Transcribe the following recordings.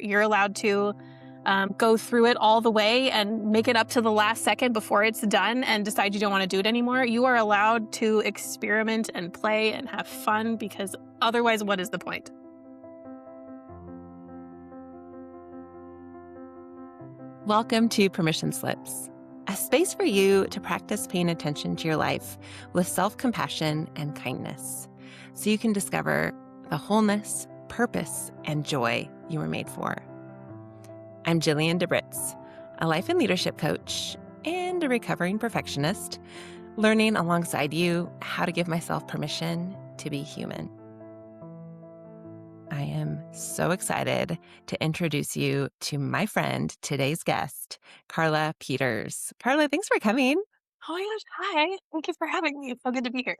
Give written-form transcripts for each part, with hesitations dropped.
You're allowed to go through it all the way and make it up to the last second before it's done and decide you don't want to do it anymore. You are allowed to experiment and play and have fun, because otherwise, what is the point? Welcome to Permission Slips, a space for you to practice paying attention to your life with self-compassion and kindness, so you can discover the wholeness, purpose, and joy you were made for. I'm Jillian DeBritz, a life and leadership coach and a recovering perfectionist, learning alongside you how to give myself permission to be human. I am so excited to introduce you to my friend, today's guest, Karla Peters. Karla, thanks for coming. Oh my gosh, hi. Thank you for having me. It's so good to be here.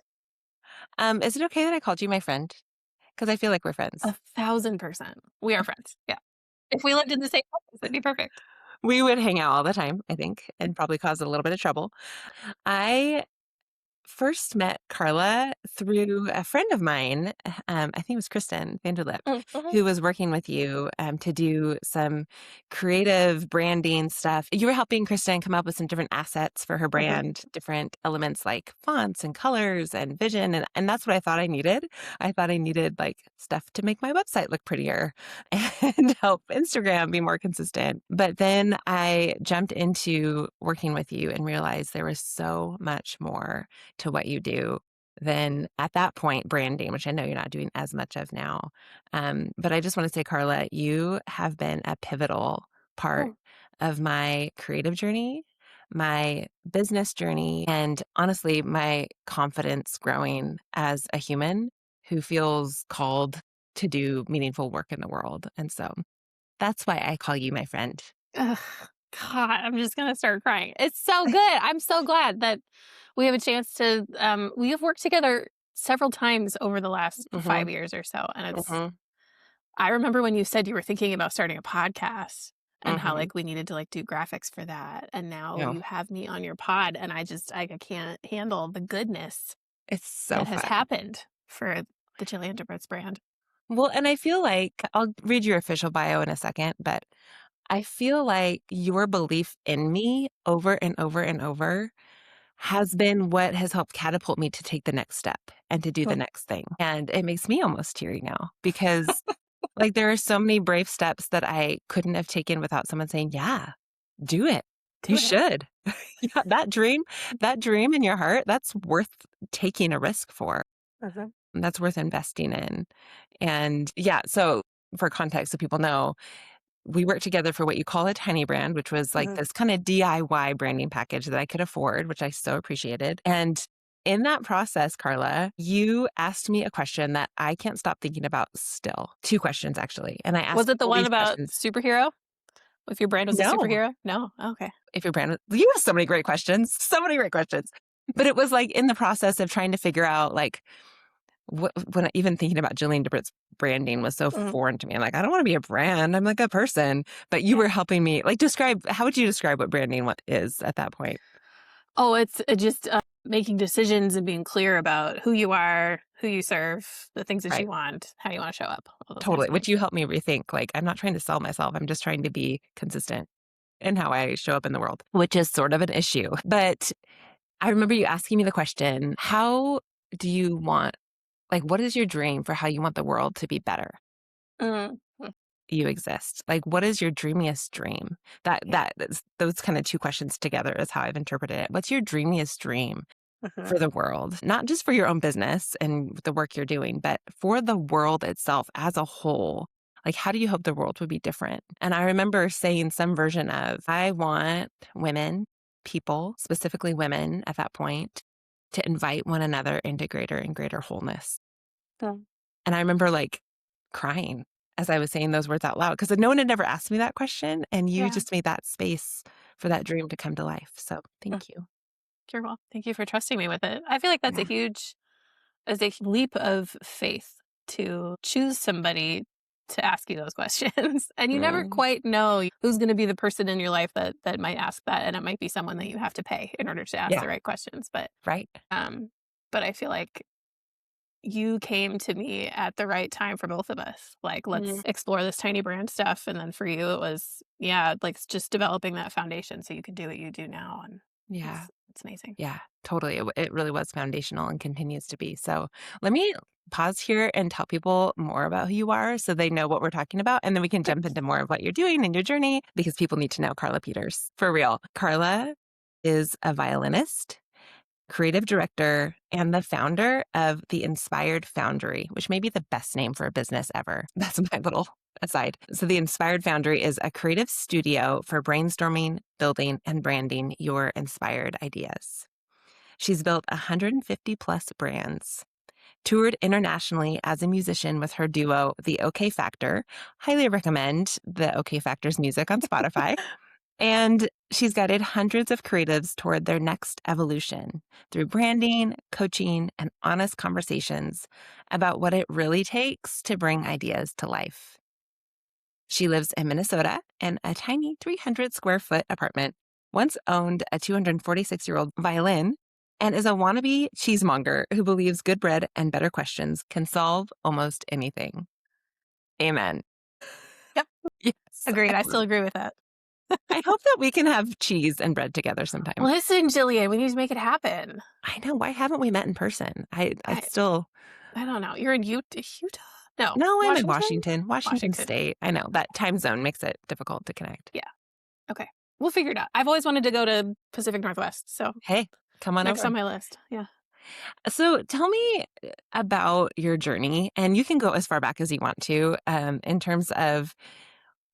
Is it okay that I called you my friend? Because I feel like we're friends. 1,000%. We are friends. Yeah. If we lived in the same place, it'd be perfect. We would hang out all the time, I think, and probably cause a little bit of trouble. I first met Karla through a friend of mine, I think it was Kristen Vanderlip, Mm-hmm. who was working with you to do some creative branding stuff. You were helping Kristen come up with some different assets for her brand, different elements like fonts and colors and vision. And that's what I thought I needed. I thought I needed like stuff to make my website look prettier and help Instagram be more consistent. But then I jumped into working with you and realized there was so much more to what you do than at that point branding, which I know you're not doing as much of now. But I just want to say, Karla, you have been a pivotal part of my creative journey, my business journey, and honestly, my confidence growing as a human who feels called to do meaningful work in the world. And so that's why I call you my friend. Ugh, God, I'm just gonna start crying. It's so good. I'm so glad that we have a chance to. We have worked together several times over the last 5 years or so, and it's. Mm-hmm. I remember when you said you were thinking about starting a podcast, and how Mm-hmm. like we needed to like do graphics for that, and now No, you have me on your pod, and I can't handle the goodness it's so that has fun. happened for the Jillian DeBritz brand. Well, and I feel like I'll read your official bio in a second, but I feel like your belief in me over and over and over has been what has helped catapult me to take the next step and to do the next thing. And it makes me almost teary now because like there are so many brave steps that I couldn't have taken without someone saying, yeah, do it. Do You it. should. Yeah, that dream in your heart, that's worth taking a risk for. That's worth investing in. And yeah, so for context, so people know, we worked together for what you call a tiny brand, which was like this kind of DIY branding package that I could afford, which I so appreciated. And in that process, Karla, you asked me a question that I can't stop thinking about still. 2 questions, actually. And I asked Was it the all one these about questions. superhero? If your brand was a No, superhero? No? Okay. if your brand, you have so many great questions, so many great questions. But it was like in the process of trying to figure out like, when even thinking about Jillian DeBritz branding was so foreign to me. I'm like, I don't want to be a brand. I'm like a person. But you were helping me like how would you describe what branding is at that point? Oh, it's just making decisions and being clear about who you are, who you serve, the things that you Right. want, how you want to show up, all those kinds Totally. of Which things. you helped me rethink. Like, I'm not trying to sell myself. I'm just trying to be consistent in how I show up in the world, which is sort of an issue. But I remember you asking me the question, how do you want, like, what is your dream for how you want the world to be better? Mm. You exist? Like, what is your dreamiest dream? Those kind of 2 questions together is how I've interpreted it. What's your dreamiest dream for the world? Not just for your own business and the work you're doing, but for the world itself as a whole. Like, how do you hope the world would be different? And I remember saying some version of, I want women, people, specifically women at that point, to invite one another into greater and greater wholeness. Mm. And I remember like crying as I was saying those words out loud because no one had ever asked me that question. And you Yeah. just made that space for that dream to come to life. So Mm. thank you. You're welcome. Thank you for trusting me with it. I feel like that's Yeah. a leap of faith to choose somebody to ask you those questions. And you never Mm, quite know who's going to be the person in your life that might ask that. And it might be someone that you have to pay in order to ask yeah. the right questions. Right. But I feel like you came to me at the right time for both of us. Like, let's Mm, explore this tiny brand stuff. And then for you, it was, yeah, like just developing that foundation so you could do what you do now. And yeah. it's amazing. Yeah, totally. It really was foundational and continues to be. So let me pause here and tell people more about who you are so they know what we're talking about. And then we can Sure. jump into more of what you're doing in your journey because people need to know Karla Peters for real. Karla is a violinist, creative director, and the founder of the Inspired Foundry, which may be the best name for a business ever. That's my little aside. So, the Inspired Foundry is a creative studio for brainstorming, building, and branding your inspired ideas. She's built 150 plus brands, toured internationally as a musician with her duo, The OK Factor. Highly recommend the OK Factor's music on Spotify. And she's guided hundreds of creatives toward their next evolution through branding, coaching, and honest conversations about what it really takes to bring ideas to life. She lives in Minnesota in a tiny 300 square foot apartment, once owned a 246-year-old violin, and is a wannabe cheesemonger who believes good bread and better questions can solve almost anything. Amen. Yep. Yes. Agreed. I still agree with that. I hope that we can have cheese and bread together sometime. Listen, Jillian, we need to make it happen. I know. Why haven't we met in person? I I, still, I don't know. You're in Utah? No, no, I'm in Washington? Washington Washington. State. I know that time zone makes it difficult to connect. Yeah. Okay. We'll figure it out. I've always wanted to go to Pacific Northwest. So Hey, come on next over. on my list. Yeah. So tell me about your journey, and you can go as far back as you want to in terms of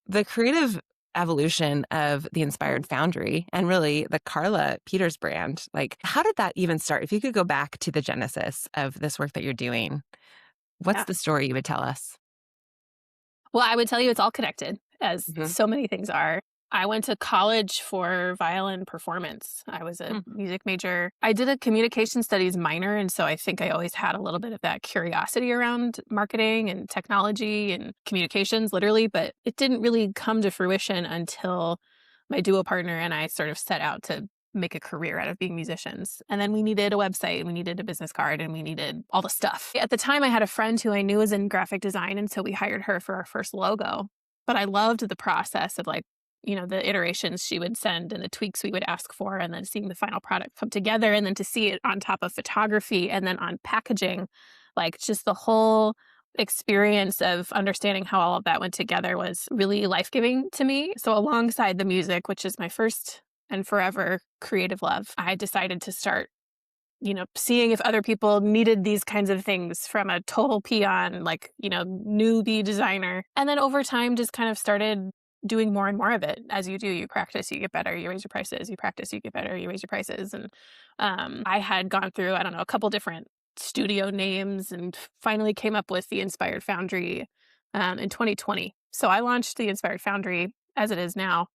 the creative evolution of the Inspired Foundry and really the Karla Peters brand. Like, how did that even start? If you could go back to the genesis of this work that you're doing, what's Yeah. the story you would tell us? Well, I would tell you it's all connected, as Hmm. so many things are. I went to college for violin performance. I was a Hmm. music major. I did a communication studies minor. And so I think I always had a little bit of that curiosity around marketing and technology and communications, literally. But it didn't really come to fruition until my duo partner and I sort of set out to make a career out of being musicians. And then we needed a website, we needed a business card, and we needed all the stuff. At the time, I had a friend who I knew was in graphic design. And so we hired her for our first logo. But I loved the process of the iterations she would send and the tweaks we would ask for, and then seeing the final product come together, and then to see it on top of photography and then on packaging, like just the whole experience of understanding how all of that went together was really life-giving to me. So alongside the music, which is my first and forever creative love, I decided to start seeing if other people needed these kinds of things from a total peon, newbie designer. And then over time, just kind of started doing more and more of it. As you do, you practice, you get better, you raise your prices, you practice, you get better, you raise your prices. And I had gone through, I don't know, a couple different studio names and finally came up with the Inspired Foundry in 2020. So I launched the Inspired Foundry as it is now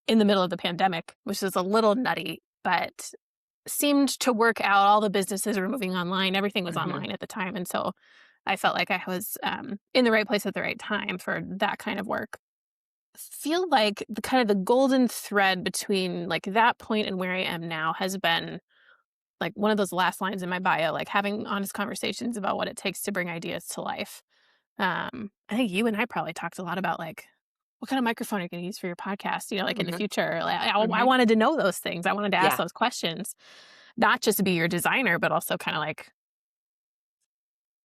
in the middle of the pandemic, which is a little nutty, but seemed to work out. All the businesses were moving online. Everything was Hmm. online at the time. And so I felt like I was in the right place at the right time for that kind of work. Feel like the kind of the golden thread between like that point and where I am now has been like one of those last lines in my bio, like having honest conversations about what it takes to bring ideas to life. I think you and I probably talked a lot about like what kind of microphone are you going to use for your podcast? Like in the Hmm. future, like, I Hmm. wanted to know those things. I wanted to ask Yeah. those questions, not just to be your designer, but also kind of like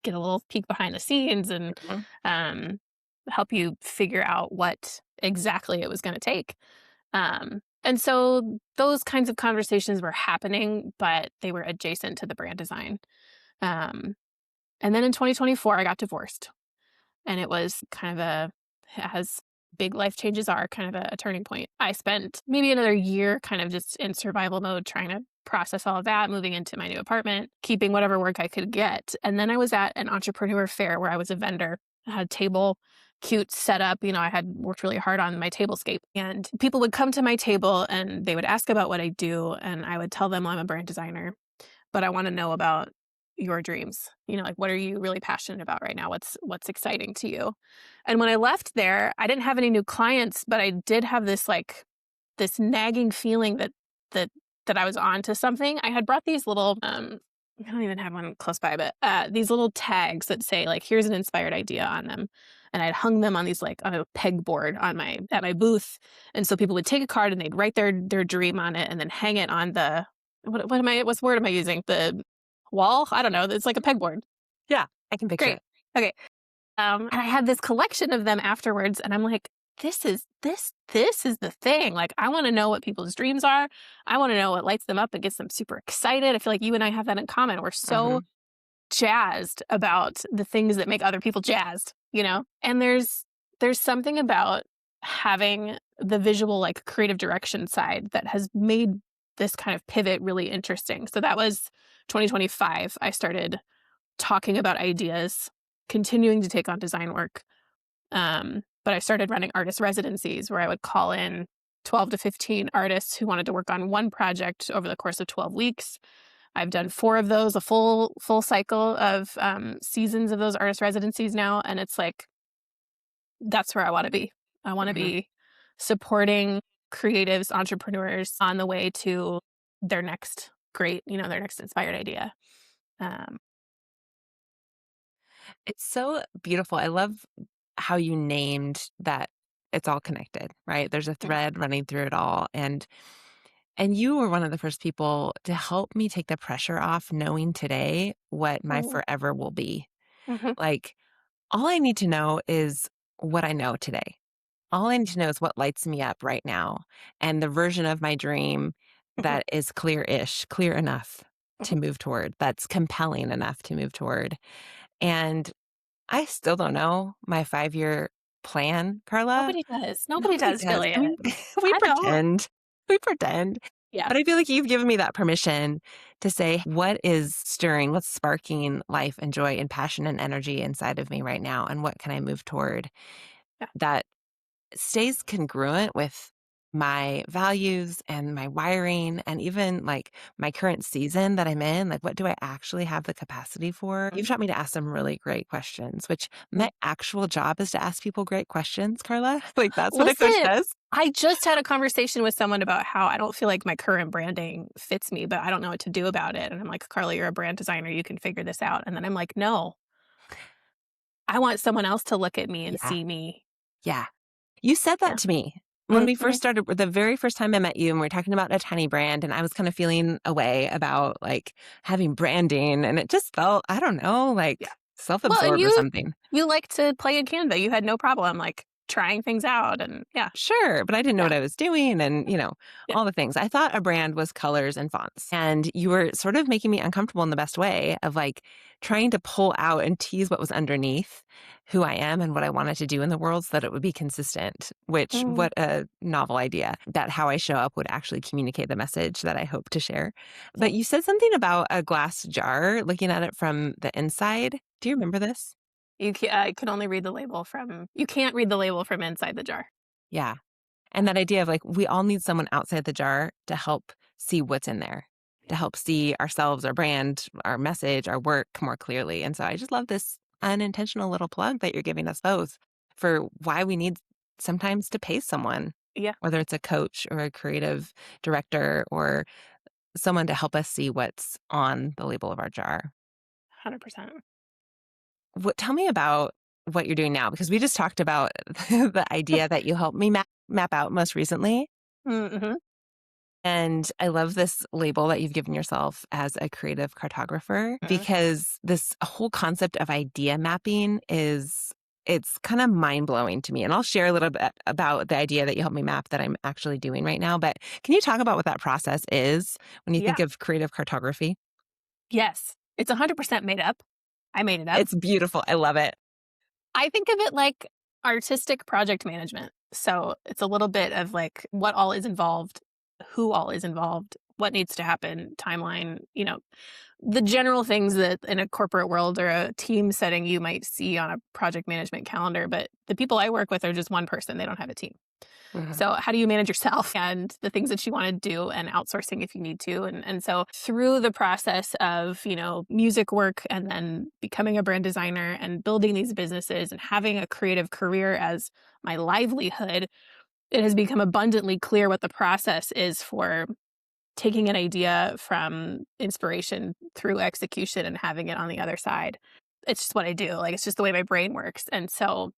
get a little peek behind the scenes and Hmm. um, help you figure out what exactly it was going to take. And so those kinds of conversations were happening, but they were adjacent to the brand design. Um, and then in 2024, I got divorced. And it was kind of as big life changes are, kind of a turning point. I spent maybe another year kind of just in survival mode, trying to process all of that, moving into my new apartment, keeping whatever work I could get. And then I was at an entrepreneur fair where I was a vendor. I had a table, cute setup. I had worked really hard on my tablescape. And people would come to my table and they would ask about what I do. And I would tell them, well, I'm a brand designer, but I want to know about your dreams. Like what are you really passionate about right now? What's exciting to you? And when I left there, I didn't have any new clients, but I did have this nagging feeling that that I was on to something. I had brought these little I don't even have one close by, but these little tags that say like, "Here's an inspired idea" on them, and I'd hung them on these like on a pegboard on my at my booth, and so people would take a card and they'd write their dream on it and then hang it on the what's word am I using? The wall? I don't know. It's like a pegboard. Yeah, I can picture Great. it. Okay. And I had this collection of them afterwards, and I'm like, this is the thing. Like, I want to know what people's dreams are. I want to know what lights them up and gets them super excited. I feel like you and I have that in common. We're so Mhm. jazzed about the things that make other people jazzed, you know? And there's something about having the visual, like creative direction side that has made this kind of pivot really interesting. So that was 2025. I started talking about ideas, continuing to take on design work. But I started running artist residencies where I would call in 12 to 15 artists who wanted to work on one project over the course of 12 weeks. I've done 4 of those, a full cycle of seasons of those artist residencies now, and it's like that's where I want to be. I want to Mhm. be supporting creatives, entrepreneurs on the way to their next great, their next inspired idea. Um, It's so beautiful. I love how you named that it's all connected, right? There's a mm, thread running through it all. And you were one of the first people to help me take the pressure off knowing today what my mm, forever will be. mhm, Like, all I need to know is what I know today. All I need to know is what lights me up right now and the version of my dream mhm, that is clear-ish, clear enough to mhm. move toward, that's compelling enough to move toward. And I still don't know my 5-year plan, Carla. Nobody does. Nobody Nobody does, does. I mean, Jillian. we I know. pretend. We pretend. Yeah. But I feel like you've given me that permission to say, what is stirring, what's sparking life and joy and passion and energy inside of me right now? And what can I move toward Yeah. that stays congruent with my values and my wiring and even like my current season that I'm in. Like, what do I actually have the capacity for? Mm, You've taught me to ask some really great questions, which mm. my actual job is to ask people great questions, Carla. Like, that's what a coach Listen, does. I just had a conversation with someone about how I don't feel like my current branding fits me, but I don't know what to do about it. And I'm like, Carla, you're a brand designer. You can figure this out. And then I'm like, no, I want someone else to look at me and Yeah. see me. Yeah. You said that Yeah. to me when we first Mhm. started, the very first time I met you, and we were talking about a tiny brand, and I was kind of feeling a way about like having branding, and it just felt, I don't know, Yeah. like Well, and self-absorbed or you something. you like to play in Canva. You had no problem like trying things out and yeah. Sure, but I didn't know Yeah. what I was doing and, Yeah. all the things. I thought a brand was colors and fonts. And you were sort of making me uncomfortable in the best way of like trying to pull out and tease what was underneath who I am and what I wanted to do in the world so that it would be consistent, which Mm, what a novel idea that how I show up would actually communicate the message that I hope to share. mm. But you said something about a glass jar, looking at it from the inside. Do you remember this? You can only read the label from you can't read the label from inside the jar. Yeah. And that idea of like, we all need someone outside the jar to help see what's in there, to help see ourselves, our brand, our message, our work more clearly. And so I just love this unintentional little plug that you're giving us both for why we need sometimes to pay someone, Yeah, whether it's a coach or a creative director or someone to help us see what's on the label of our jar. 100%. Tell me about what you're doing now, because we just talked about the idea that you helped me map out most recently. Mhm. And I love this label that you've given yourself as a creative cartographer, Mhm. because this whole concept of idea mapping it's kind of mind-blowing to me. And I'll share a little bit about the idea that you helped me map that I'm actually doing right now. But can you talk about what that process is when you Yeah. think of creative cartography? Yes. It's 100% made up. I made it up. It's beautiful. I love it. I think of it like artistic project management. So it's a little bit of like what all is involved, who all is involved, what needs to happen, timeline, the general things that in a corporate world or a team setting you might see on a project management calendar. But the people I work with are just one person, they don't have a team. Mhm. So how do you manage yourself and the things that you want to do and outsourcing if you need to? And so through the process of, music work and then becoming a brand designer and building these businesses and having a creative career as my livelihood, it has become abundantly clear what the process is for taking an idea from inspiration through execution and having it on the other side. It's just what I do. Like, it's just the way my brain works. And so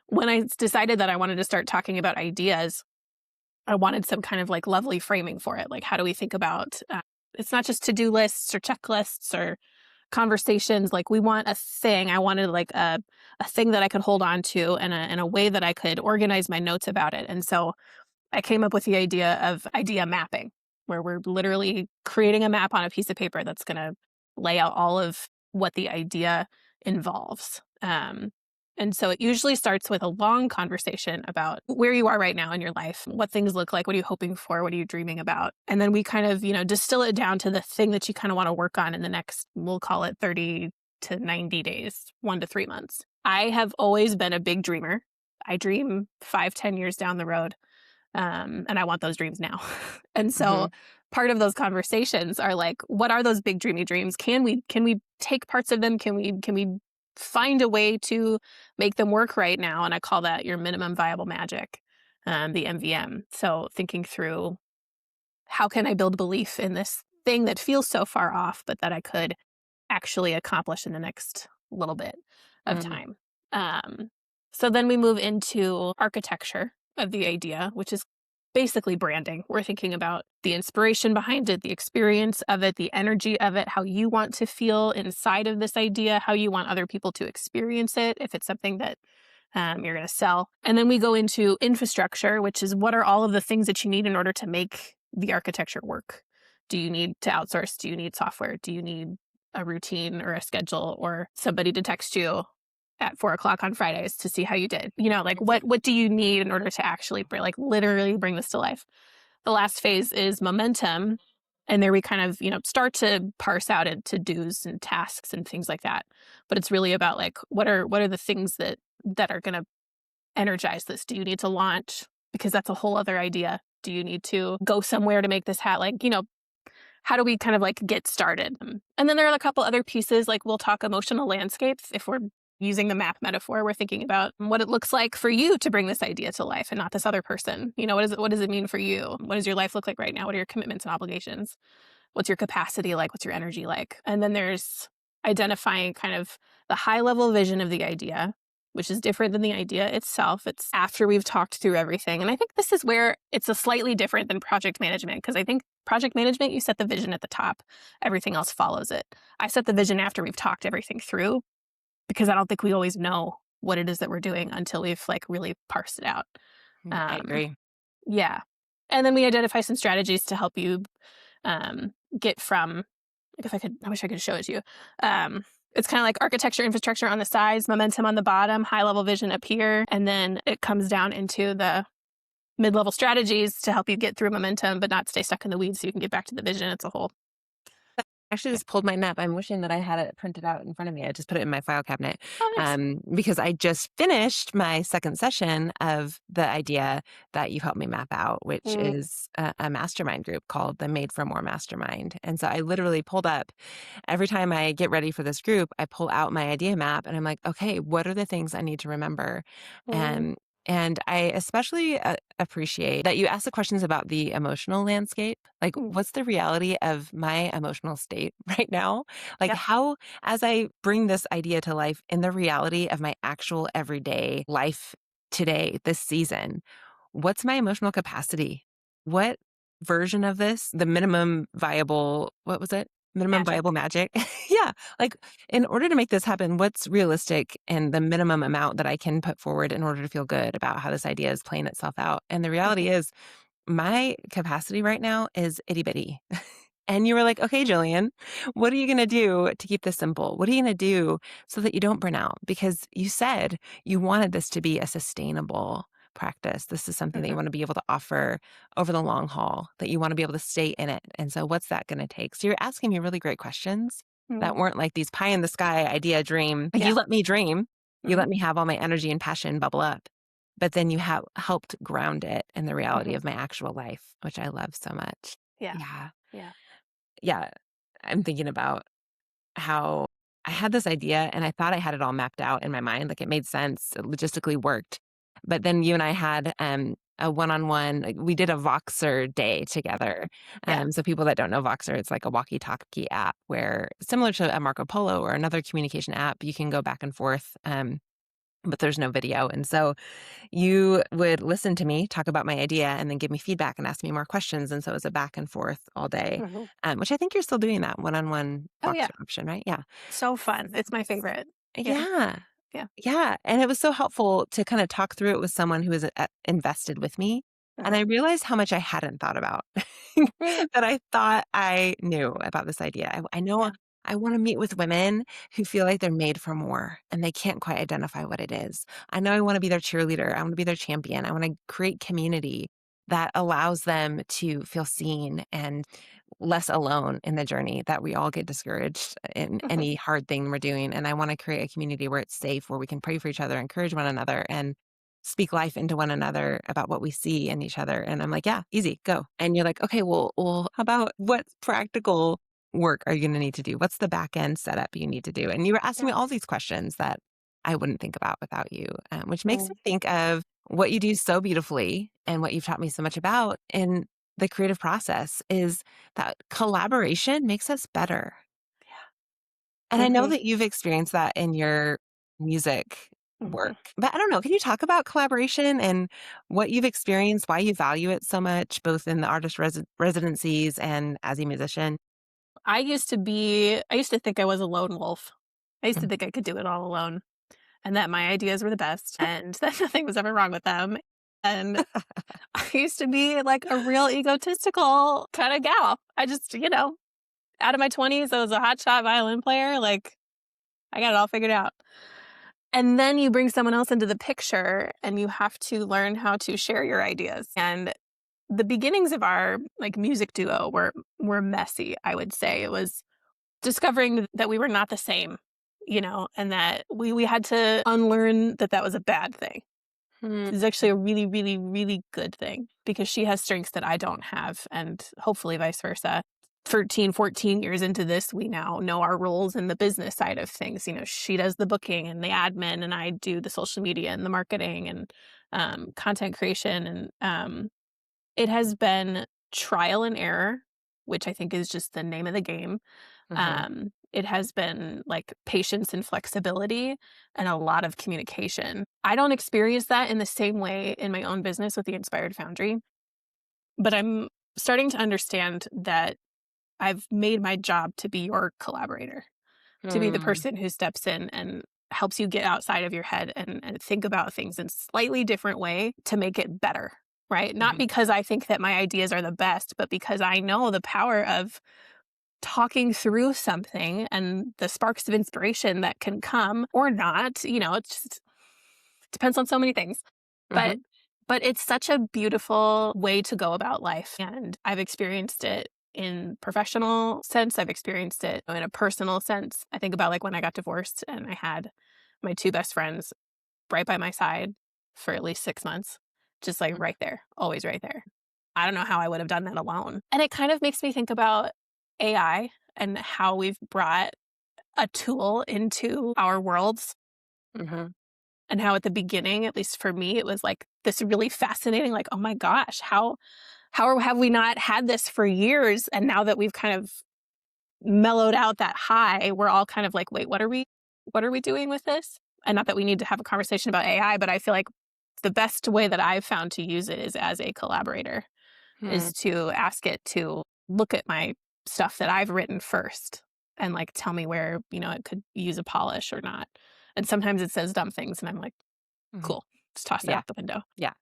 when I decided that I wanted to start talking about ideas, I wanted some kind of like lovely framing for it. Like, how do we think about it's not just to-do lists or checklists or conversations. Like, we want a thing. I wanted like a thing that I could hold on to and a way that I could organize my notes about it. And so I came up with the idea of idea mapping, where we're literally creating a map on a piece of paper that's going to lay out all of what the idea involves. And so it usually starts with a long conversation about where you are right now in your life, what things look like, what are you hoping for, what are you dreaming about? And then we kind of, distill it down to the thing that you kind of want to work on in the next, we'll call it 30 to 90 days, 1 to 3 months. I have always been a big dreamer. I dream 5, 10 years down the road. And I want those dreams now. And so part of those conversations are like, what are those big dreamy dreams? Can we take parts of them? Can we find a way to make them work right now? And I call that your minimum viable magic, the MVM. So thinking through, how can I build belief in this thing that feels so far off, but that I could actually accomplish in the next little bit of Mm-hmm. time? So then we move into architecture of the idea, which is basically branding. We're thinking about the inspiration behind it, the experience of it, the energy of it, how you want to feel inside of this idea, how you want other people to experience it, if it's something that you're going to sell. And then we go into infrastructure, which is what are all of the things that you need in order to make the architecture work? Do you need to outsource? Do you need software? Do you need a routine or a schedule or somebody to text you at 4 o'clock on Fridays to see how you did? Like what do you need in order to actually literally bring this to life? The last phase is momentum. And there we kind of, start to parse out into do's and tasks and things like that. But it's really about like, what are the things that are going to energize this? Do you need to launch? Because that's a whole other idea. Do you need to go somewhere to make this hat? How do we kind of like get started? And then there are a couple other pieces, like we'll talk emotional landscapes. If we're using the map metaphor, we're thinking about what it looks like for you to bring this idea to life and not this other person. What does it mean for you? What does your life look like right now? What are your commitments and obligations? What's your capacity like? What's your energy like? And then there's identifying kind of the high level vision of the idea, which is different than the idea itself. It's after we've talked through everything. And I think this is where it's a slightly different than project management, because I think project management, you set the vision at the top, everything else follows it. I set the vision after we've talked everything through, because I don't think we always know what it is that we're doing until we've like really parsed it out. I Um, agree. yeah. And then we identify some strategies to help you get from, I wish I could show it to you. It's kind of like architecture, infrastructure on the sides, momentum on the bottom, high level vision up here. And then it comes down into the mid-level strategies to help you get through momentum, but not stay stuck in the weeds so you can get back to the vision. It's a whole. I actually just pulled mine up. I'm wishing that I had it printed out in front of me. I just put it in my file cabinet Oh, nice. because I just finished my second session of the idea that you helped me map out, which Mm, is a mastermind group called the Made for More Mastermind. And so I literally pulled up every time I get ready for this group, I pull out my idea map and I'm like, okay, what are the things I need to remember? mm, And and I especially appreciate that you ask the questions about the emotional landscape. Like, mm. what's the reality of my emotional state right now? Like, Yep. how, as I bring this idea to life in the reality of my actual everyday life today, this season, what's my emotional capacity? What version of this, the minimum viable, what was it? Minimum Magic. viable magic. Yeah. Like, in order to make this happen, what's realistic and the minimum amount that I can put forward in order to feel good about how this idea is playing itself out? And the reality is, my capacity right now is itty bitty. And you were like, okay, Jillian, what are you going to do to keep this simple? What are you going to do so that you don't burn out? Because you said you wanted this to be a sustainable practice. This is something that you Mhm, want to be able to offer over the long haul, that you want to be able to stay in it. And so, what's that going to take? So, you're asking me really great questions that mm. weren't like these pie in the sky idea dream. Like, Yeah. you let me dream, you Mhm, let me have all my energy and passion bubble up. But then you have helped ground it in the reality mhm. of my actual life, which I love so much. Yeah. Yeah. Yeah. Yeah. I'm thinking about how I had this idea and I thought I had it all mapped out in my mind. Like, it made sense, it logistically worked. But then you and I had a one-on-one, like, we did a Voxer day together. Yeah. So people that don't know Voxer, it's like a walkie-talkie app where similar to a Marco Polo or another communication app, you can go back and forth, but there's no video. And so you would listen to me talk about my idea and then give me feedback and ask me more questions. And so it was a back and forth all day, Mhm. which I think you're still doing that one-on-one Oh, yeah. Voxer option, right? Yeah. So fun. It's my favorite. Yeah. Yeah. Yeah. Yeah, and it was so helpful to kinda talk through it with someone who is, invested with me, and Mhm. I realized how much I hadn't thought about Mm. that I thought I knew about this idea. I know Yeah. I wanna meet with women who feel like they're made for more, and they can't quite identify what it is. I know I wanna be their cheerleader, I wanna be their champion, I wanna create community that allows them to feel seen and less alone in the journey, that we all get discouraged in Mhm. any hard thing we're doing. And I want to create a community where it's safe, where we can pray for each other, encourage one another, and speak life into one another about what we see in each other. And I'm like, yeah, easy, go. And you're like, okay, well, how about what practical work are you going to need to do? What's the back end setup you need to do? And you were asking me Yeah. all these questions that I wouldn't think about without you, which makes me Mm. think of what you do so beautifully and what you've taught me so much about in the creative process is that collaboration makes us better. And I know Mhm. that you've experienced that in your music work, Mhm. but I don't know, can you talk about collaboration and what you've experienced, why you value it so much, both in the artist residencies and as a musician? I used to think I was a lone wolf. I used to Mm. think I could do it all alone and that my ideas were the best and that nothing was ever wrong with them. And I used to be like a real egotistical kind of gal. I just, out of my 20s, I was a hotshot violin player. Like, I got it all figured out. And then you bring someone else into the picture and you have to learn how to share your ideas. And the beginnings of our like music duo were messy, I would say. It was discovering that we were not the same, and that we had to unlearn that that was a bad thing. Hmm. It's actually a really, really, really good thing because she has strengths that I don't have, and hopefully vice versa. 13, 14 years into this, we now know our roles in the business side of things. She does the booking and the admin, and I do the social media and the marketing and content creation. And it has been trial and error, which I think is just the name of the game. Mhm. It has been like patience and flexibility and a lot of communication. I don't experience that in the same way in my own business with the Inspired Foundry, but I'm starting to understand that I've made my job to be your collaborator, to be the Hmm. person who steps in and helps you get outside of your head and think about things in slightly different way to make it better, right? Not Mhm. because I think that my ideas are the best, but because I know the power of talking through something and the sparks of inspiration that can come or not, it just depends on so many things. But Mhm. but it's such a beautiful way to go about life and I've experienced it in professional sense, I've experienced it in a personal sense. I think about like when I got divorced and I had my two best friends right by my side for at least 6 months, just like Mhm. right there, always right there. I don't know how I would have done that alone. And it kind of makes me think about AI and how we've brought a tool into our worlds Mhm. and how at the beginning, at least for me, it was like this really fascinating, like, oh my gosh, have we not had this for years? And now that we've kind of mellowed out that high, we're all kind of like, wait, what are we doing with this? And not that we need to have a conversation about AI, but I feel like the best way that I've found to use it is as a collaborator, Hmm. is to ask it to look at my stuff that I've written first and like tell me where, it could use a polish or not. And sometimes it says dumb things and I'm like, Mhm. cool, just toss it Yeah. out the window. Yeah.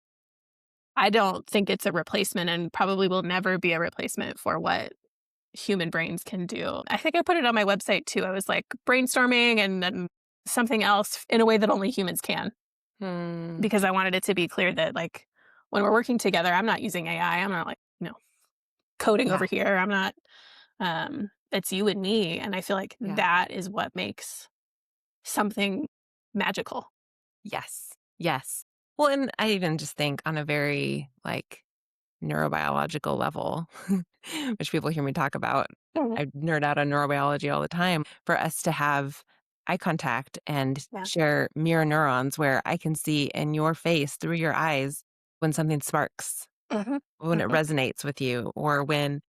I don't think it's a replacement and probably will never be a replacement for what human brains can do. I think I put it on my website too. I was like brainstorming and then something else in a way that only humans can, Hmm. because I wanted it to be clear that like when we're working together, I'm not using AI. I'm not like, coding Yeah. over here. I'm not it's you and me. And I feel like Yeah. that is what makes something magical. Yes. Yes. Well, and I even just think on a very, like, neurobiological level, which people hear me talk about. Mhm. I nerd out on neurobiology all the time. For us to have eye contact and Yeah. share mirror neurons where I can see in your face through your eyes when something sparks, Mhm. when it Mhm. resonates with you, or when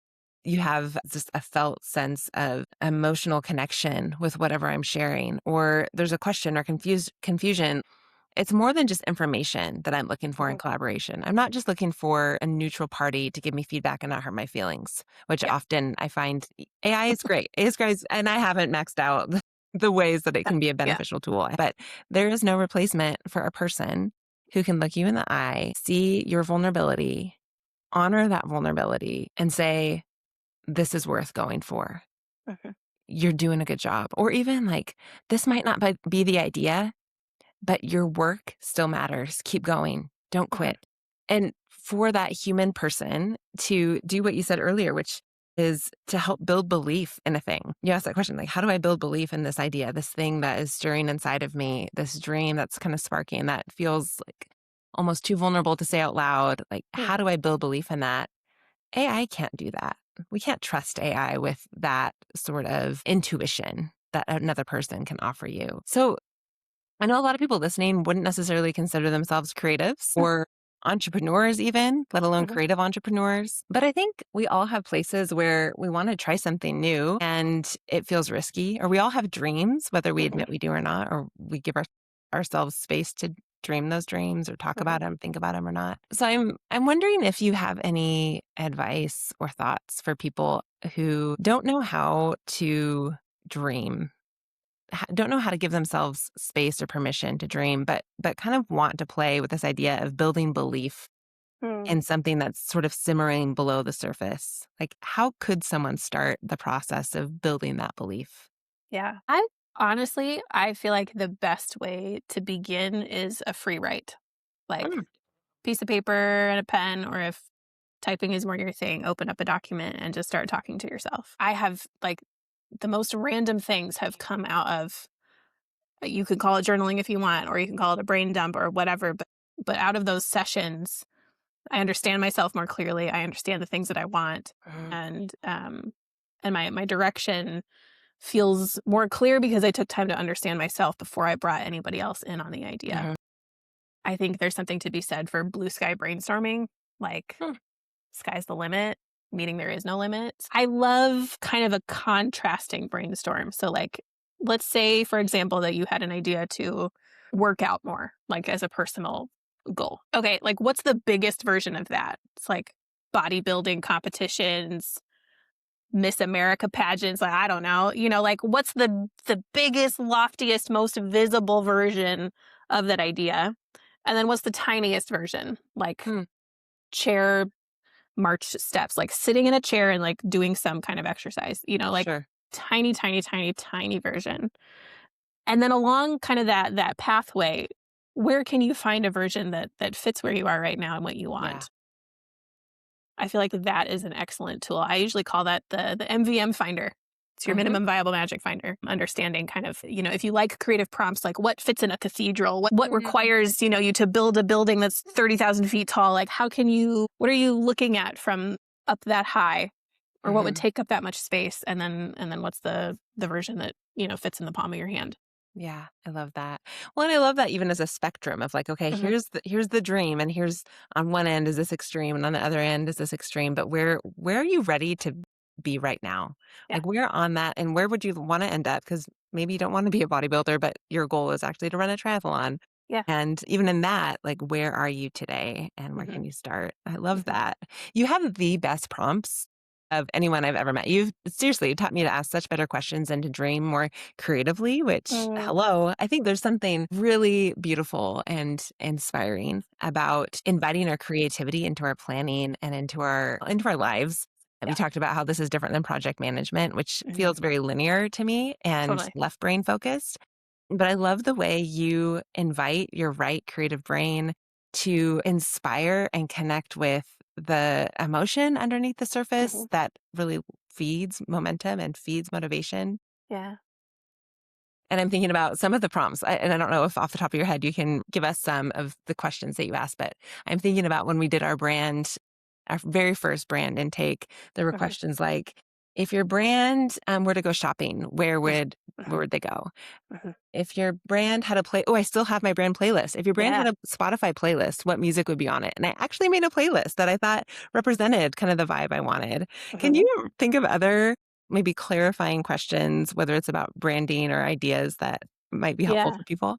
you have just a felt sense of emotional connection with whatever I'm sharing, or there's a question or confusion. It's more than just information that I'm looking for in Mhm. collaboration. I'm not just looking for a neutral party to give me feedback and not hurt my feelings, which Yeah. often I find AI is great. AI is great, and I haven't maxed out the ways that it can be a Yeah. beneficial tool. But there is no replacement for a person who can look you in the eye, see your vulnerability, honor that vulnerability, and say, this is worth going for. Mhm. You're doing a good job. Or even like, this might not be the idea, but your work still matters. Keep going. Don't Mhm. quit. And for that human person to do what you said earlier, which is to help build belief in a thing. You asked that question, like, how do I build belief in this idea, this thing that is stirring inside of me, this dream that's kind of sparking that feels like almost too vulnerable to say out loud? Like, Mm. how do I build belief in that? AI can't do that. We can't trust AI with that sort of intuition that another person can offer you. So I know a lot of people listening wouldn't necessarily consider themselves creatives Mm. or entrepreneurs, even, let alone Mhm. creative entrepreneurs. But I think we all have places where we want to try something new and it feels risky, or we all have dreams, whether we Mhm. admit we do or not, or we give ourselves space to dream those dreams or talk Mhm. about them, think about them or not. So I'm wondering if you have any advice or thoughts for people who don't know how to dream, don't know how to give themselves space or permission to dream, but kind of want to play with this idea of building belief Mm. in something that's sort of simmering below the surface. Like, how could someone start the process of building that belief? Yeah. I feel like the best way to begin is a free write. Like, Mm, piece of paper and a pen, or if typing is more your thing, open up a document and just start talking to yourself. I have like the most random things have come out of, you could call it journaling if you want, or you can call it a brain dump or whatever, but out of those sessions, I understand myself more clearly. I understand the things that I want, mhm, and my direction feels more clear because I took time to understand myself before I brought anybody else in on the idea. mhm, I think there's something to be said for blue sky brainstorming, like hmm, sky's the limit, meaning there is no limit. I love kind of a contrasting brainstorm. So, like, let's say, for example, that you had an idea to work out more, like as a personal goal. Okay, like, what's the biggest version of that? It's like bodybuilding competitions, Miss America pageants, like, I don't know, like, what's the biggest, loftiest, most visible version of that idea? And then what's the tiniest version? Like hmm, chair march steps, like sitting in a chair and like doing some kind of exercise, like sure. tiny, tiny, tiny, tiny version. And then along kind of that pathway, where can you find a version that fits where you are right now and what you Yeah. want? I feel like that is an excellent tool. I usually call that the MVM finder. It's your Hmm. minimum viable magic finder. Understanding kind of, if you like creative prompts, like what fits in a cathedral, what requires, you to build a building that's 30,000 feet tall. Like, what are you looking at from up that high, or what would Hmm. take up that much space? And then what's the version that, fits in the palm of your hand? Yeah, I love that. Well, and I love that even as a spectrum of like, okay, Hmm. here's the dream, and here's on one end is this extreme, and on the other end is this extreme. But where are you ready to be right now? Yeah. Like, where on that, and where would you want to end up? Because maybe you don't want to be a bodybuilder, but your goal is actually to run a triathlon. Yeah. And even in that, like, where are you today, and where Hmm. can you start? I love Hmm. that. You have the best prompts of anyone I've ever met. You've seriously taught me to ask such better questions and to dream more creatively, which, Mm. hello, I think there's something really beautiful and inspiring about inviting our creativity into our planning and into our lives. And we Yeah. talked about how this is different than project management, which Hmm. feels very linear to me and Totally. left brain focused. But I love the way you invite your right creative brain to inspire and connect with the emotion underneath the Hmm. surface that really feeds momentum and feeds motivation. Yeah. And I'm thinking about some of the prompts, and I don't know if off the top of your head you can give us some of the questions that you asked, but I'm thinking about when we did our very first brand intake, there were Hmm. questions like, If your brand were to go shopping, where Mhm, would they go? mhm. If your brand had a I still have my brand playlist. If your brand Yeah. had a Spotify playlist, what music would be on it? And I actually made a playlist that I thought represented kind of the vibe I wanted. Can Mhm. you think of other maybe clarifying questions, whether it's about branding or ideas that might be helpful Yeah. for people?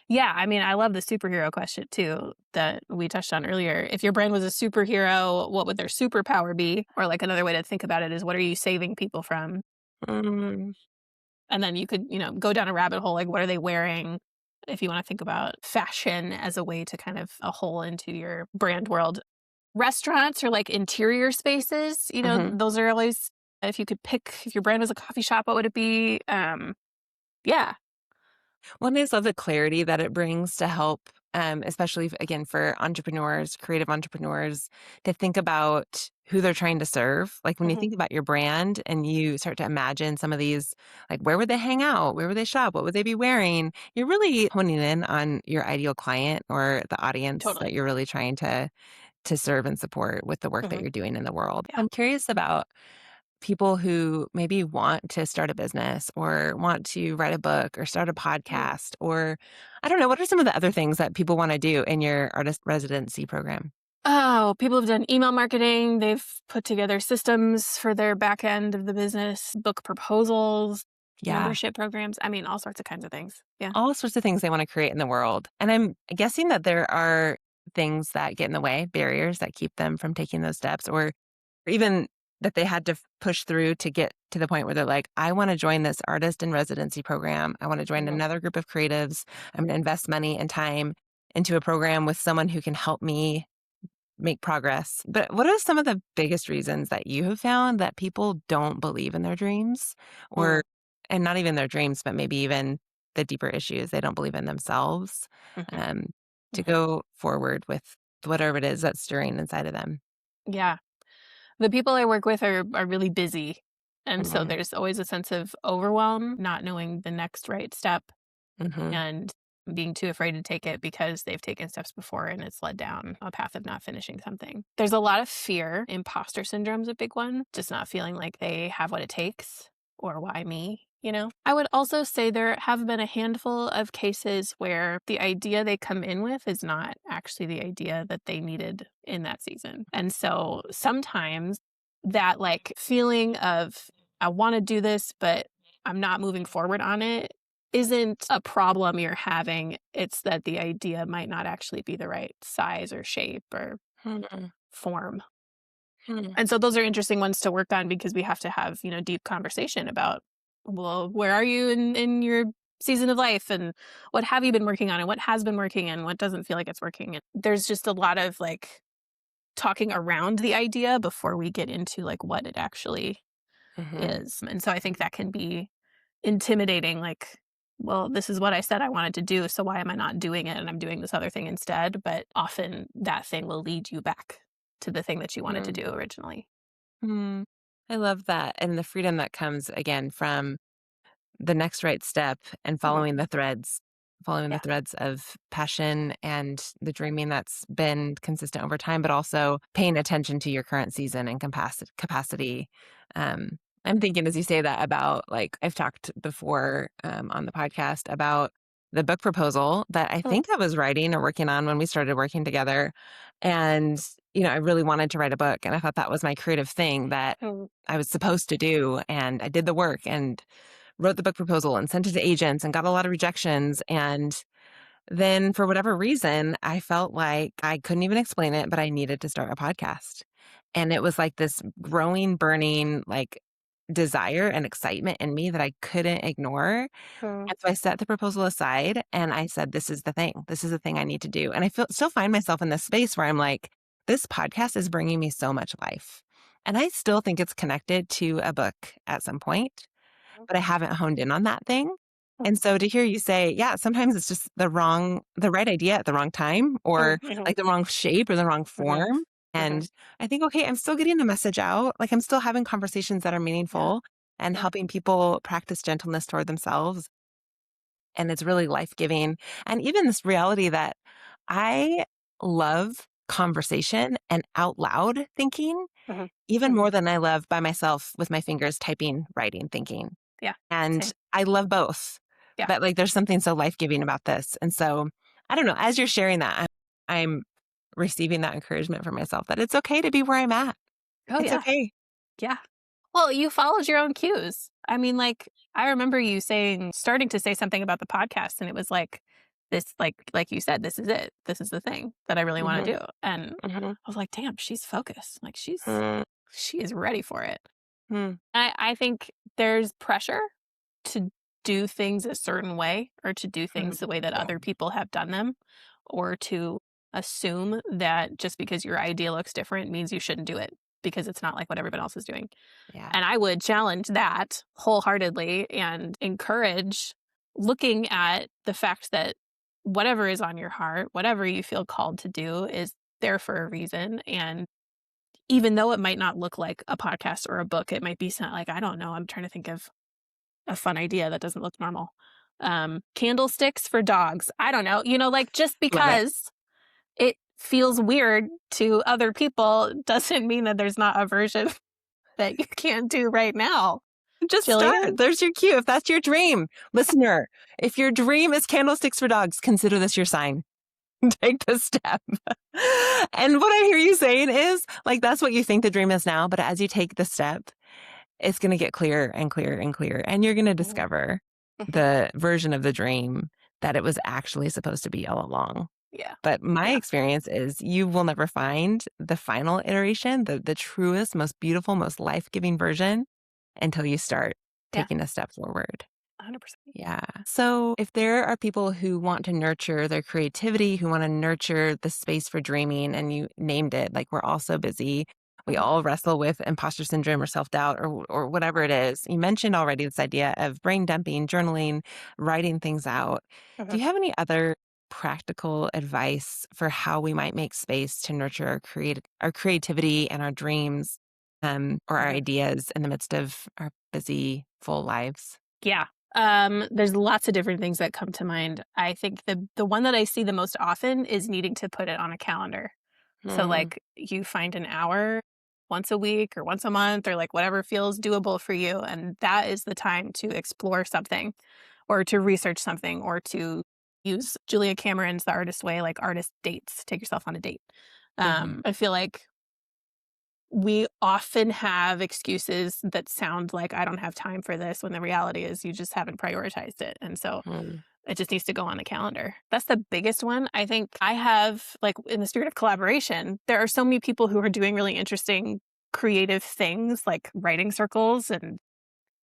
Yeah, I mean, I love the superhero question too that we touched on earlier. If your brand was a superhero, what would their superpower be? Or like another way to think about it is what are you saving people from? Mm, And then you could, go down a rabbit hole like what are they wearing? If you want to think about fashion as a way to kind of a hole into your brand world. Restaurants or like interior spaces, mhm. those are always if your brand was a coffee shop, what would it be? Yeah. Well, and I just love the clarity that it brings to help, especially again for entrepreneurs, creative entrepreneurs, to think about who they're trying to serve. Like when you Mhm. think about your brand and you start to imagine some of these, like where would they hang out? Where would they shop? What would they be wearing? You're really honing in on your ideal client or the audience that Totally. you're really trying to serve and support with the work that Mhm. you're doing in the world. Yeah. I'm curious about people who maybe want to start a business or want to write a book or start a Mm. podcast or I don't know, what are some of the other things that people want to do in your artist residency program? Oh, people have done email marketing. They've put together systems for their back end of the business, book proposals, Yeah, membership programs. I mean, all sorts of kinds of things. Yeah. all sorts of things they want to create in the world. And I'm guessing that there are things that get in the way, barriers that keep them from taking those steps or even that they had to push through to get to the point where they're like, I want to join this artist in residency program. I want to join Mhm. another group of creatives. I'm going to invest money and time into a program with someone who can help me make progress. But what are some of the biggest reasons that you have found that people don't believe in their dreams or, Mm. and not even their dreams, but maybe even the deeper issues they don't believe in themselves Mhm. um, to Mhm. go forward with whatever it is that's stirring inside of them? Yeah. The people I work with are really busy. And so Mm-hmm. there's always a sense of overwhelm, not knowing the next right step Mm-hmm. and being too afraid to take it because they've taken steps before and it's led down a path of not finishing something. There's a lot of fear. Imposter syndrome's a big one, just not feeling like they have what it takes or why me. I would also say there have been a handful of cases where the idea they come in with is not actually the idea that they needed in that season. And so sometimes that like feeling of I want to do this, but I'm not moving forward on it isn't a problem you're having. It's that the idea might not actually be the right size or shape or Hmm, form. hmm, And so those are interesting ones to work on because we have to have, deep conversation about, well, where are you in your season of life and what have you been working on and what has been working and what doesn't feel like it's working. And there's just a lot of like talking around the idea before we get into like what it actually mhm, is. And so I think that can be intimidating, like, well, this is what I said I wanted to do, so why am I not doing it and I'm doing this other thing instead? But often that thing will lead you back to the thing that you wanted to mm, do originally. mm. I love that, and the freedom that comes, again, from the next right step and Mhm. following the Yeah. threads of passion and the dreaming that's been consistent over time, but also paying attention to your current season and capacity. I'm thinking as you say that about like I've talked before on the podcast about the book proposal that I Mm, think I was writing or working on when we started working together. And, I really wanted to write a book and I thought that was my creative thing that mm, I was supposed to do. And I did the work and wrote the book proposal and sent it to agents and got a lot of rejections. And then for whatever reason, I felt like I couldn't even explain it, but I needed to start a podcast. And it was like this growing, burning, like desire and excitement in me that I couldn't ignore. mm, And so I set the proposal aside and I said, this is the thing. This is the thing I need to do. And I still find myself in this space where I'm like, this podcast is bringing me so much life. And I still think it's connected to a book at some point, but I haven't honed in on that thing. mm, And so to hear you say, yeah, sometimes it's just the right idea at the wrong time mm, or mhm, like the wrong shape or the wrong mhm, form. mhm. And I think, okay, I'm still getting the message out. Like I'm still having conversations that are Yeah. meaningful and Yeah. helping people practice gentleness toward themselves. And it's really life giving. And even this reality that I love conversation and out loud thinking, Mhm. even more than I love by myself with my fingers typing, writing, thinking. Yeah. And Same. I love both. Yeah. But like there's something so life-giving about this. And so I don't know, as you're sharing that, I'm receiving that encouragement for myself that it's okay to be where I'm at. Oh, It's yeah. okay. Yeah. Well, you followed your own cues. I mean, like, I remember you starting to say something about the podcast, and it was like this, like you said, this is it. This is the thing that I really want to Mhm, do. And mhm, I was like, damn, she's focused. Like mm, she is ready for it. mm, I think there's pressure to do things a certain way or to do mm. things the way that Yeah, other people have done them or to assume that just because your idea looks different means you shouldn't do it because it's not like what everyone else is doing. yeah. And I would challenge that wholeheartedly and encourage looking at the fact that whatever is on your heart, whatever you feel called to do is there for a reason. And even though it might not look like a podcast or a book, it might be like, I don't know, I'm trying to think of a fun idea that doesn't look normal. Candlesticks for dogs. I don't know. Like just Love it. because it feels weird to other people doesn't mean that there's not a version that you can't do right now. Just Jillian? start. There's your cue. If that's your dream, listener, if your dream is candlesticks for dogs, consider this your sign. Take the step. And what I hear you saying is like, that's what you think the dream is now. But as you take the step, it's going to get clearer and clearer and clearer. And you're going to Mhm, discover mhm. the version of the dream that it was actually supposed to be all along. Yeah. But my Yeah. experience is you will never find the final iteration, the truest, most beautiful, most life-giving version until you start Yeah. taking a step forward. 100%. Yeah. So if there are people who want to nurture their creativity, who want to nurture the space for dreaming, and you named it, like we're all so busy. We Mhm, all wrestle with imposter syndrome or self-doubt or whatever it is. You mentioned already this idea of brain dumping, journaling, writing things out. Do mhm, you have any other practical advice for how we might make space to nurture our creativity and our dreams or our mhm. ideas in the midst of our busy, full lives? Yeah. There's lots of different things that come to mind. I think the one that I see the most often is needing to put it on a calendar. So Mm, like you find an hour once a week or once a month or like whatever feels doable for you and that is the time to explore something or to research something or to use Julia Cameron's The Artist Way like artist dates, take yourself on a date. mhm. I feel like we often have excuses that sound like I don't have time for this when the reality is you just haven't prioritized it. And so Mm, it just needs to go on the calendar. That's the biggest one. I think I have, like, in the spirit of collaboration, there are so many people who are doing really interesting creative things like writing circles and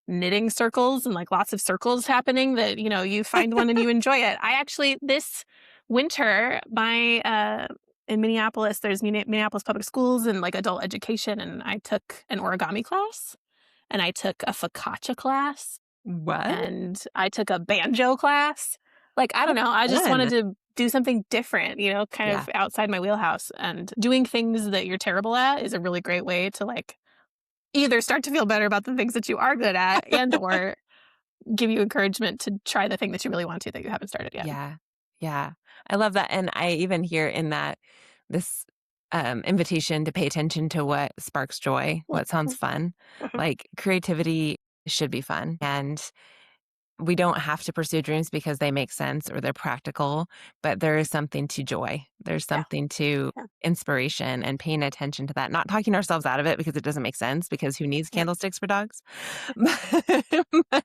knitting circles and like lots of circles happening that, you find one and you enjoy it. I actually, this winter, in Minneapolis, there's Minneapolis public schools and like adult education. And I took an origami class and I took a focaccia class what? and I took a banjo class. Like, I How don't know, I just wanted fun. to do something different, kind Yeah. of outside my wheelhouse. And doing things that you're terrible at is a really great way to like either start to feel better about the things that you are good at and or give you encouragement to try the thing that you really want to that you haven't started yet. Yeah. Yeah. I love that, and I even hear in that this, invitation to pay attention to what sparks joy, what sounds Mhm, fun. mhm. Like, creativity should be fun, and we don't have to pursue dreams because they make sense or they're practical, but there is something to joy. There's Yeah, something to yeah, inspiration and paying attention to that, not talking ourselves out of it because it doesn't make sense because who needs yeah. candlesticks for dogs? but,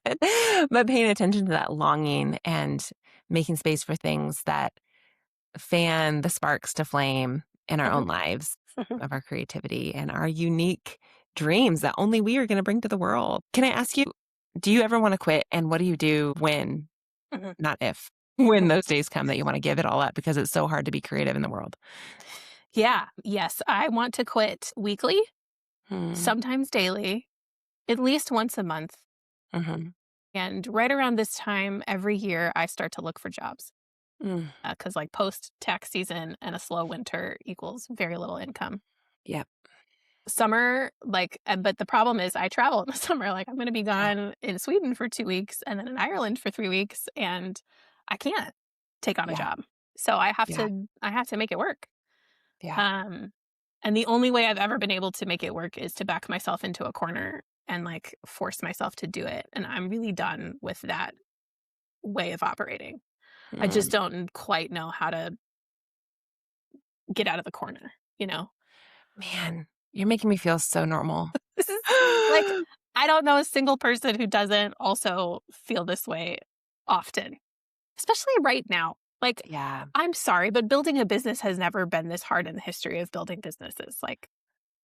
but paying attention to that longing and making space for things that fan the sparks to flame in our Mhm, own lives mhm, of our creativity and our unique dreams that only we are going to bring to the world. Can I ask you, do you ever want to quit? And what do you do when, mhm, not if, when mhm. those days come that you want to give it all up because it's so hard to be creative in the world? Yeah, yes, I want to quit weekly, Mm, sometimes daily, at least once a month. mm-hmm, And right around this time every year, I start to look for jobs mm, because, like, post tax season and a slow winter equals very little income. yep. Summer, like, but the problem is I travel in the summer. Like, I'm going to be Yeah. gone in Sweden for 2 weeks and then in Ireland for 3 weeks, and I can't take on a Yeah. job. So I have Yeah. to, I have to make it work. Yeah. Um, and the only way I've ever been able to make it work is to back myself into a corner and like force myself to do it. And I'm really done with that way of operating. I just Mm. don't quite know how to get out of the corner, you know? Man, you're making me feel so normal. This is like, I don't know a single person who doesn't also feel this way often, especially right now. Like, Yeah, I'm sorry, but building a business has never been this hard in the history of building businesses. Like,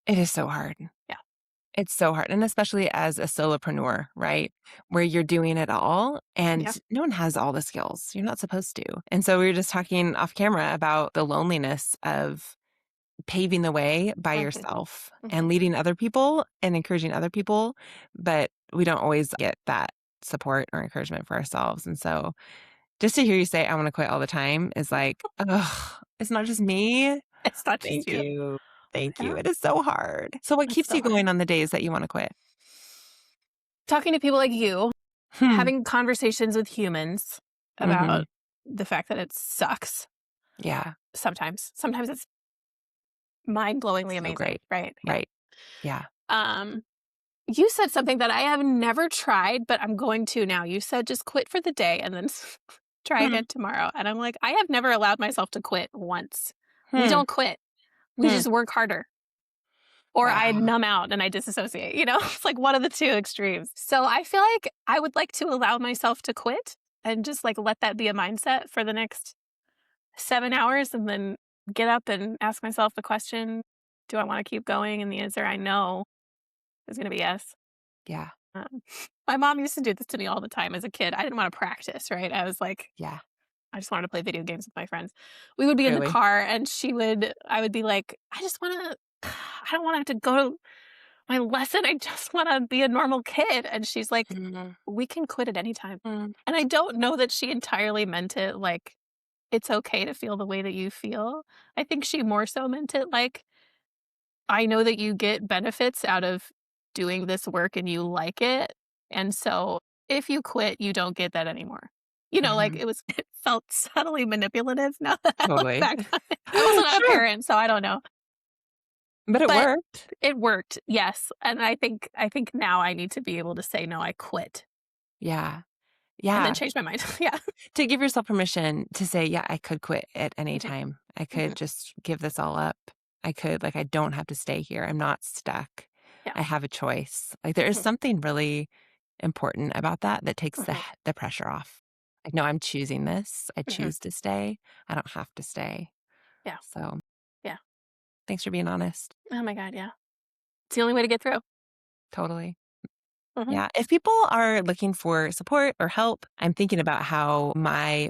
it is so hard. yeah, It's so hard, and especially as a solopreneur, right? Where you're doing it all and yeah, no one has all the skills. You're not supposed to. And so we were just talking off camera about the loneliness of paving the way by hmm yourself hmm and leading other people and encouraging other people, but we don't always get that support or encouragement for ourselves. And so just to hear you say I want to quit all the time is like, oh, it's not just me. it's not just Thank you. you. Thank you. Yeah, It is so hard. So what it's keeps so you hard. going on the days that you want to quit? Talking to people like you, Hmm. having conversations with humans Mhm. about the fact that it sucks Yeah. sometimes. Sometimes it's mind-blowingly So amazing, great. right? Yeah. Right. Yeah. Um, you said something that I have never tried, but I'm going to now. You said just quit for the day and then try Hmm. again tomorrow. And I'm like, I have never allowed myself to quit once. We Hmm. don't quit. We Hmm. just work harder. Or I Wow. numb out and I disassociate, you know? It's like one of the two extremes. So I feel like I would like to allow myself to quit and just like let that be a mindset for the next 7 hours and then get up and ask myself the question, do I want to keep going? And the answer I know is going to be yes. Yeah. Um, my mom used to do this to me all the time as a kid. I didn't want to practice, right? I was like, Yeah. I just wanted to play video games with my friends. We would be in the Really. car and I would be like, I just want to, I don't want to have to go to my lesson. I just want to be a normal kid. And she's like, Mhm. we can quit at any time. Mm. And I don't know that she entirely meant it like, it's okay to feel the way that you feel. I think she more so meant it like, I know that you get benefits out of doing this work and you like it. And so if you quit, you don't get that anymore. You know, like Mhm. it felt subtly manipulative now that I look Totally. back on it. I'm also not a Sure. parent, so I don't know. But it But worked. it worked, yes. And I think now I need to be able to say, no, I quit Yeah. and then Yeah. change my mind. Yeah. To give yourself permission to say, yeah, I could quit at any Mhm, time. I mhm. could just give this all up. I could, like, I don't have to stay here. I'm not stuck. Yeah. I have a choice. Like, there is Mhm, something really important about that that takes mhm, the pressure off. Like, no, I'm choosing this. I mhm. choose to stay. I don't have to stay. Yeah. So Yeah. thanks for being honest. Oh my God. Yeah. It's the only way to get through. Totally. Mhm, Yeah. If people are looking for support or help, I'm thinking about how my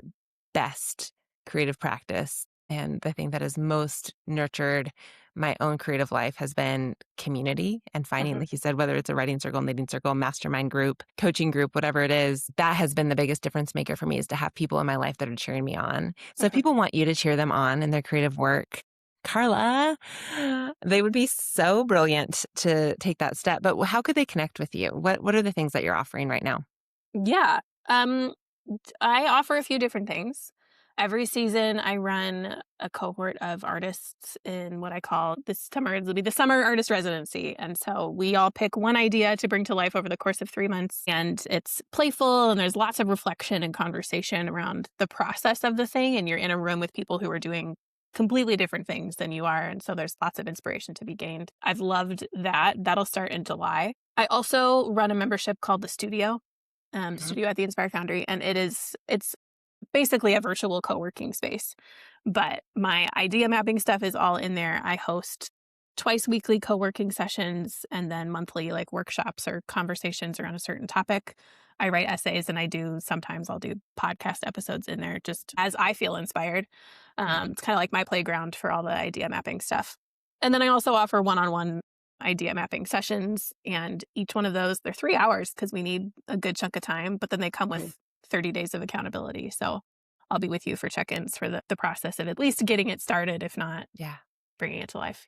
best creative practice and the thing that has most nurtured my own creative life has been community and finding, mhm, like you said, whether it's a writing circle, knitting circle, mastermind group, coaching group, whatever it is, that has been the biggest difference maker for me is to have people in my life that are cheering me on. So if mhm. people want you to cheer them on in their creative work, Karla, they would be so brilliant to take that step. But how could they connect with you? What are the things that you're offering right now? Yeah. Um, I offer a few different things. Every season, I run a cohort of artists in what I call this summer. It'll be the summer artist residency. And so we all pick one idea to bring to life over the course of 3 months. And it's playful, and there's lots of reflection and conversation around the process of the thing. And you're in a room with people who are doing completely different things than you are. And so there's lots of inspiration to be gained. I've loved that. That'll start in July. I also run a membership called the Mhm. studio at the Inspired Foundry, and it's basically a virtual co-working space. But my idea mapping stuff is all in there. I host twice weekly co-working sessions and then monthly like workshops or conversations around a certain topic. I write essays and sometimes I'll do podcast episodes in there just as I feel inspired. Yeah. It's kind of like my playground for all the idea mapping stuff. And then I also offer one-on-one idea mapping sessions. And each one of those, they're 3 hours because we need a good chunk of time, but then they come Mhm. with 30 days of accountability. So I'll be with you for check ins for the process of at least getting it started, if not Yeah. bringing it to life.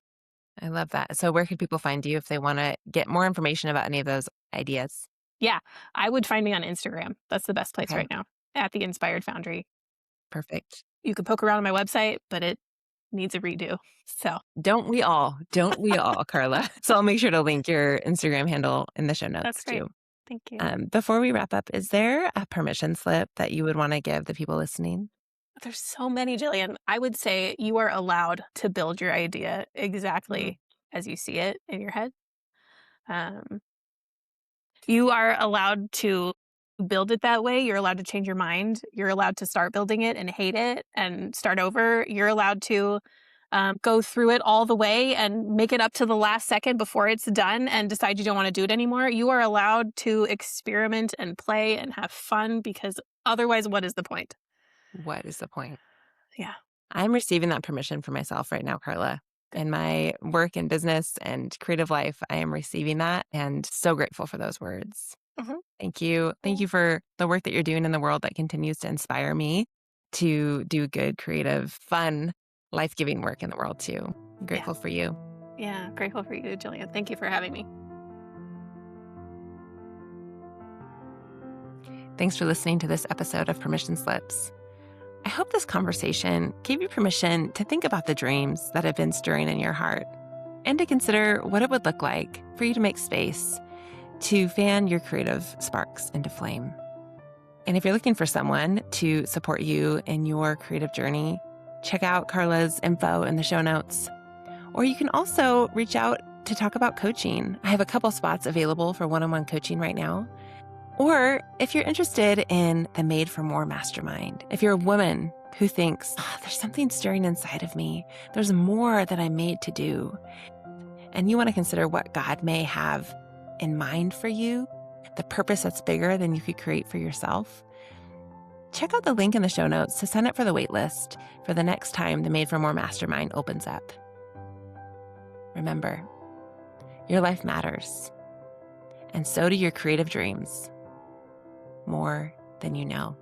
I love that. So where can people find you if they want to get more information about any of those ideas? Yeah, I would find me on Instagram. That's the best place Okay. right now at the Inspired Foundry. Perfect. You can poke around on my website, but needs a redo. So Don't we all? Don't we all, Karla? So I'll make sure to link your Instagram handle in the show that's notes great. too. Thank you. Before we wrap up, is there a permission slip that you would want to give the people listening? There's so many, Jillian. I would say you are allowed to build your idea Mhm. exactly as you see it in your head. Um, you are allowed to build it that way. You're allowed to change your mind. You're allowed to start building it and hate it and start over. You're allowed to go through it all the way and make it up to the last second before it's done and decide you don't want to do it anymore. You are allowed to experiment and play and have fun because otherwise, what is the point? What is the point? Yeah. I'm receiving that permission for myself right now, Karla. Good. In my work and business and creative life, I am receiving that and so grateful for those words. Mhm. Thank you. Thank you for the work that you're doing in the world that continues to inspire me to do good, creative, fun, life giving work in the world too. I'm Yeah. grateful for you. Yeah. Grateful for you, Jillian. Thank you for having me. Thanks for listening to this episode of Permission Slips. I hope this conversation gave you permission to think about the dreams that have been stirring in your heart and to consider what it would look like for you to make space to fan your creative sparks into flame. And if you're looking for someone to support you in your creative journey, check out Karla's info in the show notes. Or you can also reach out to talk about coaching. I have a couple spots available for one-on-one coaching right now. Or if you're interested in the Made for More Mastermind, if you're a woman who thinks, there's something stirring inside of me, there's more that I'm made to do, and you want to consider what God may have in mind for you, the purpose that's bigger than you could create for yourself, check out the link in the show notes to sign up for the waitlist for the next time the Made for More Mastermind opens up. Remember, your life matters, and so do your creative dreams, more than you know.